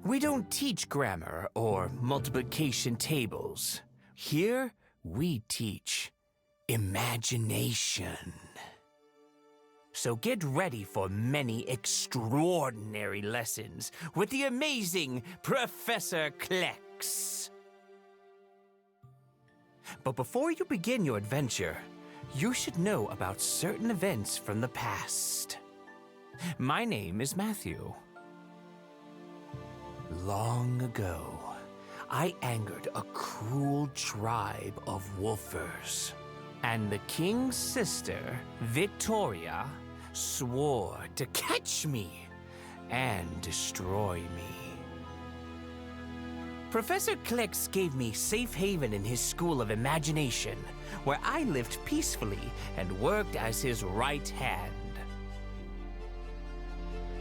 We don't teach grammar or multiplication tables. Here, we teach imagination. So get ready for many extraordinary lessons with the amazing Professor KLEKS. But before you begin your adventure, you should know about certain events from the past. My name is Matthew. Long ago, I angered a cruel tribe of wolfers, and the king's sister, Victoria, swore to catch me and destroy me. Professor KLEKS gave me safe haven in his school of imagination, where I lived peacefully and worked as his right hand.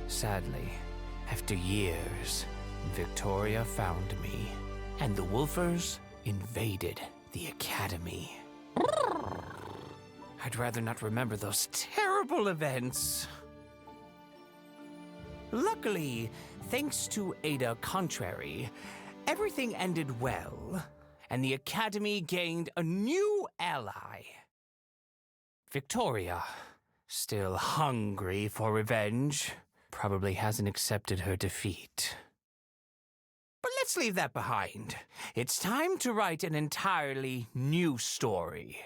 Sadly, after years, Victoria found me, and the wolfers invaded the academy. I'd rather not remember those terrible events. Luckily, thanks to Ada Contrary, everything ended well, and the academy gained a new ally. Victoria, still hungry for revenge, probably hasn't accepted her defeat. But let's leave that behind. It's time to write an entirely new story.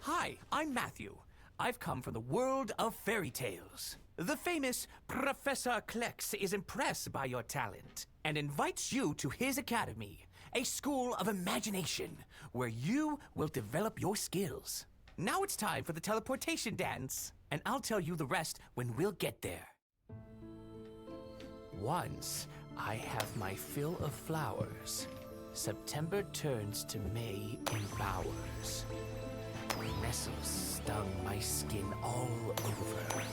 Hi, I'm Matthew. I've come from the world of fairy tales. The famous Professor KLEKS is impressed by your talent and invites you to his academy, a school of imagination, where you will develop your skills. Now it's time for the teleportation dance, and I'll tell you the rest when we'll get there. Once I have my fill of flowers, September turns to May in bowers. Nettles stung my skin all over.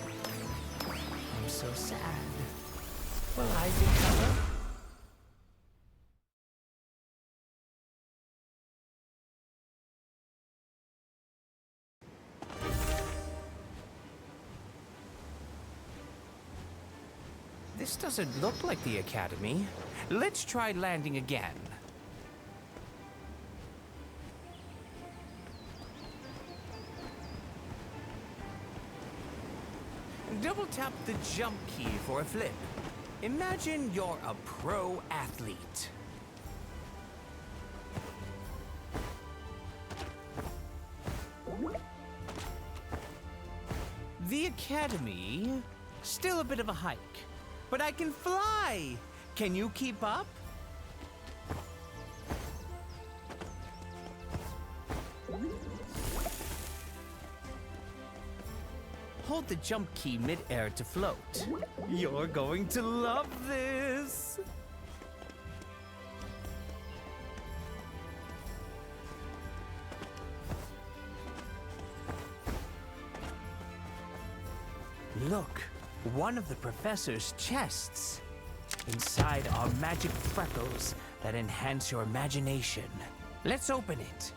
I'm so sad. Will I recover? This doesn't look like the Academy. Let's try landing again. Double tap the jump key for a flip. Imagine you're a pro athlete. The Academy, still a bit of a hike, but I can fly! Can you keep up? Hold the jump key mid-air to float. You're going to love this! Look, one of the professor's chests. Inside are magic freckles that enhance your imagination. Let's open it.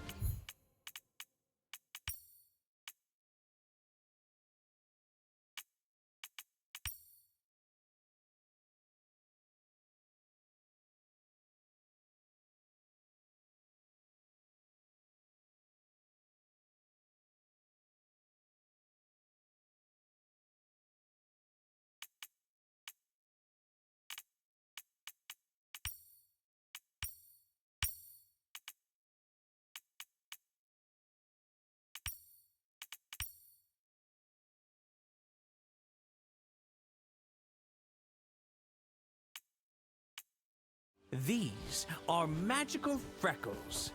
These are magical freckles.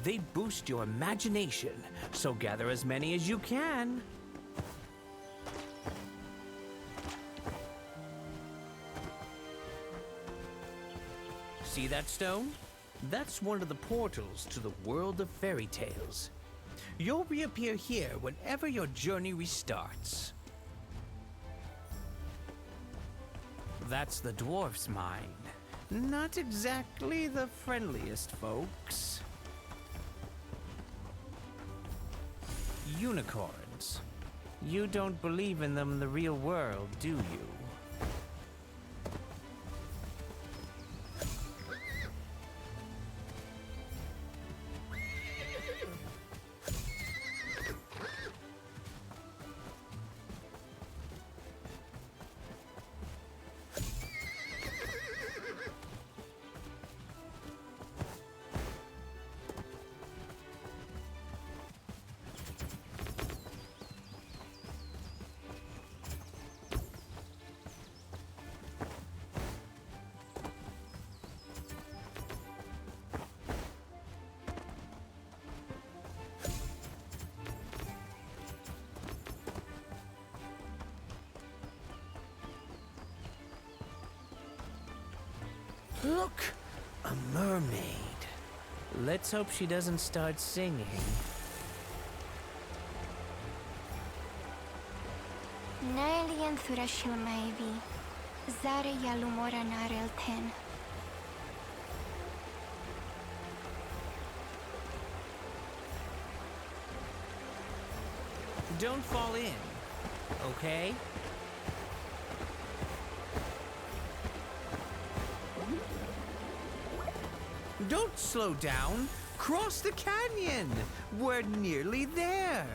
They boost your imagination, so gather as many as you can. See that stone? That's one of the portals to the world of fairy tales. You'll reappear here whenever your journey restarts. That's the dwarf's mine. Not exactly the friendliest folks. Unicorns. You don't believe in them in the real world, do you? Look! A mermaid. Let's hope she doesn't start singing. Naelian thurashil maybe. Zare yalumora narel ten. Don't fall in, okay? Don't slow down. Cross the canyon. We're nearly there.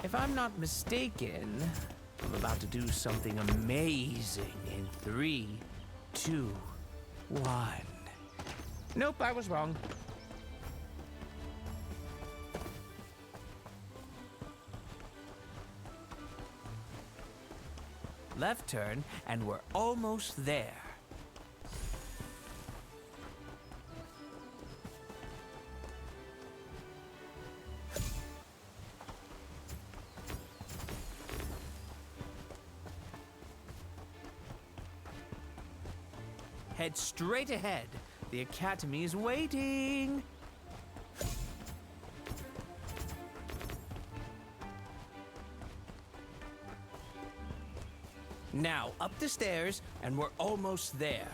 If I'm not mistaken, I'm about to do something amazing in 3, 2, 1. Nope, I was wrong. left turn, and we're almost there. Head straight ahead. The Academy is waiting. Now, up the stairs, and we're almost there.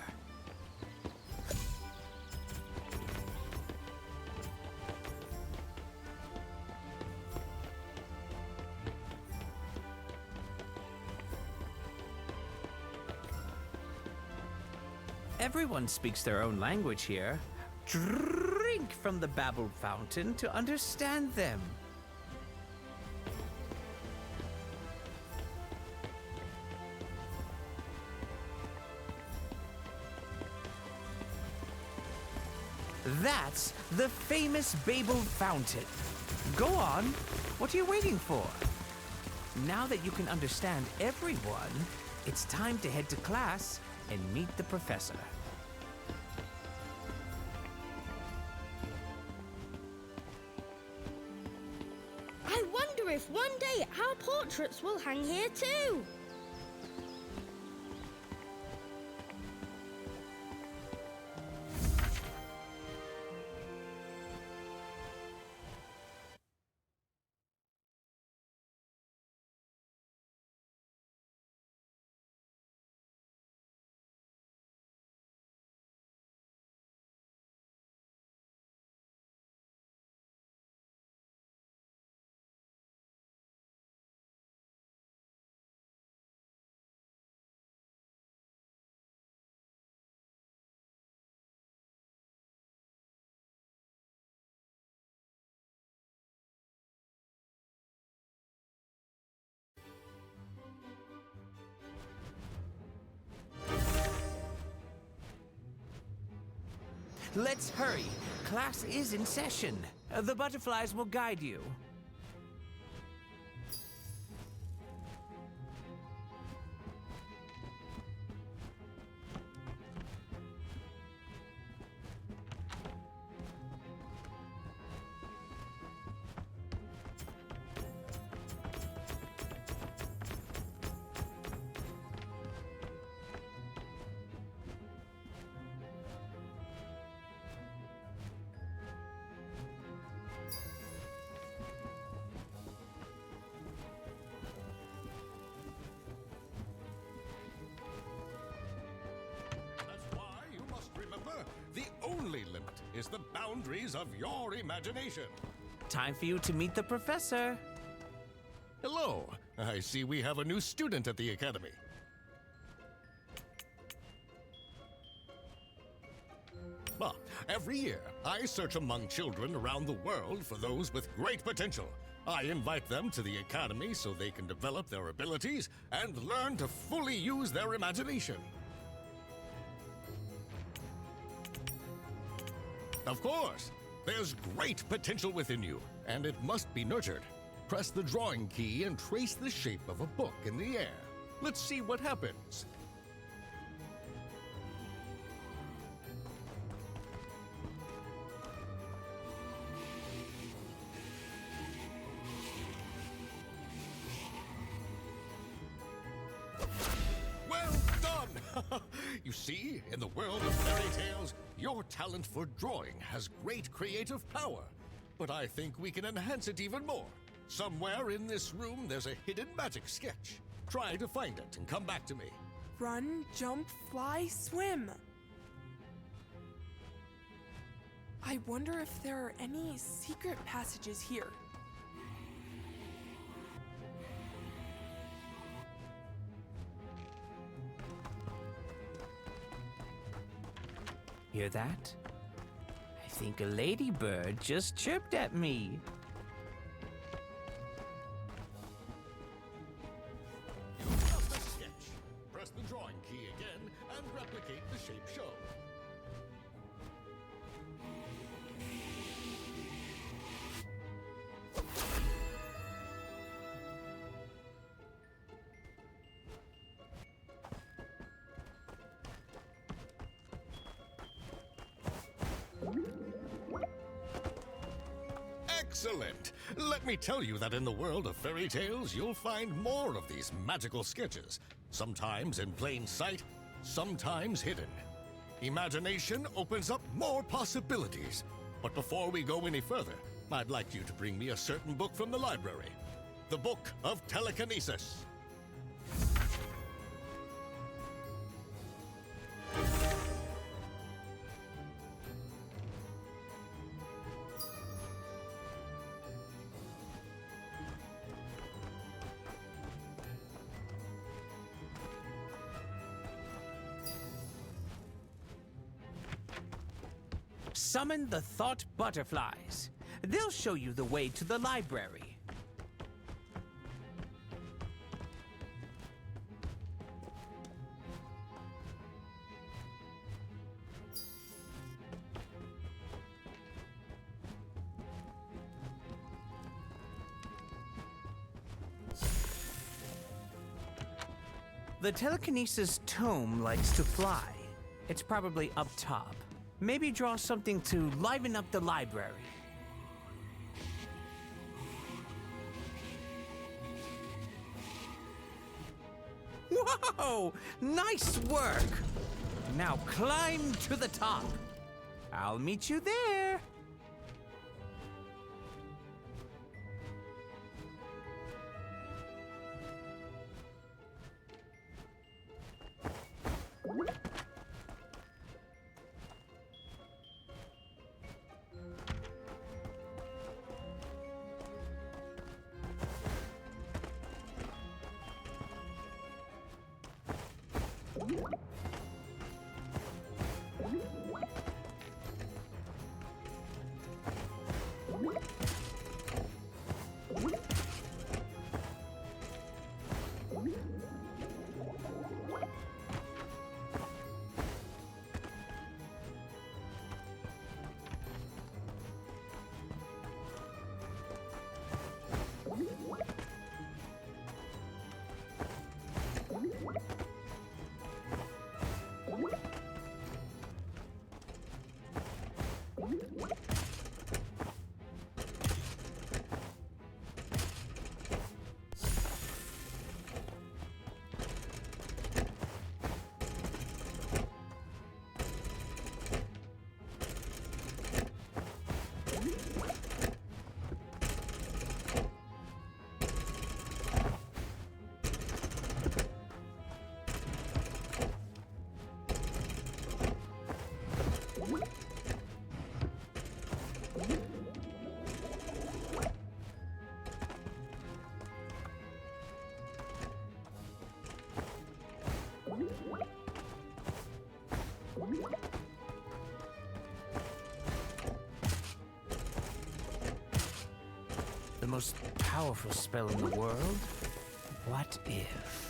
Everyone speaks their own language here. Drink from the babbled fountain to understand them. That's the famous Babel Fountain. Go on. What are you waiting for? Now that you can understand everyone, it's time to head to class and meet the professor. I wonder if one day our portraits will hang here too. Let's hurry. Class is in session. The butterflies will guide you. The only limit is the boundaries of your imagination. Time for you to meet the professor. Hello. I see we have a new student at the Academy. Every year, I search among children around the world for those with great potential. I invite them to the Academy so they can develop their abilities and learn to fully use their imagination. Of course, there's great potential within you, and it must be nurtured. Press the drawing key and trace the shape of a book in the air. Let's see what happens. Well done! You see, in the world of fairy tales, your talent for drawing has great creative power. But I think we can enhance it even more. Somewhere in this room, there's a hidden magic sketch. Try to find it and come back to me. Run, jump, fly, swim. I wonder if there are any secret passages here. Hear that? I think a ladybird just chirped at me. You've got the sketch. Press the drawing key again and replicate the shape shown. Excellent! Let me tell you that in the world of fairy tales, you'll find more of these magical sketches, sometimes in plain sight, sometimes hidden. Imagination opens up more possibilities. But before we go any further, I'd like you to bring me a certain book from the library. The Book of Telekinesis. Summon the Thought Butterflies. They'll show you the way to the library. The telekinesis tome likes to fly. It's probably up top. Maybe draw something to liven up the library. Whoa! Nice work! Now climb to the top. I'll meet you there. The most powerful spell in the world? What if?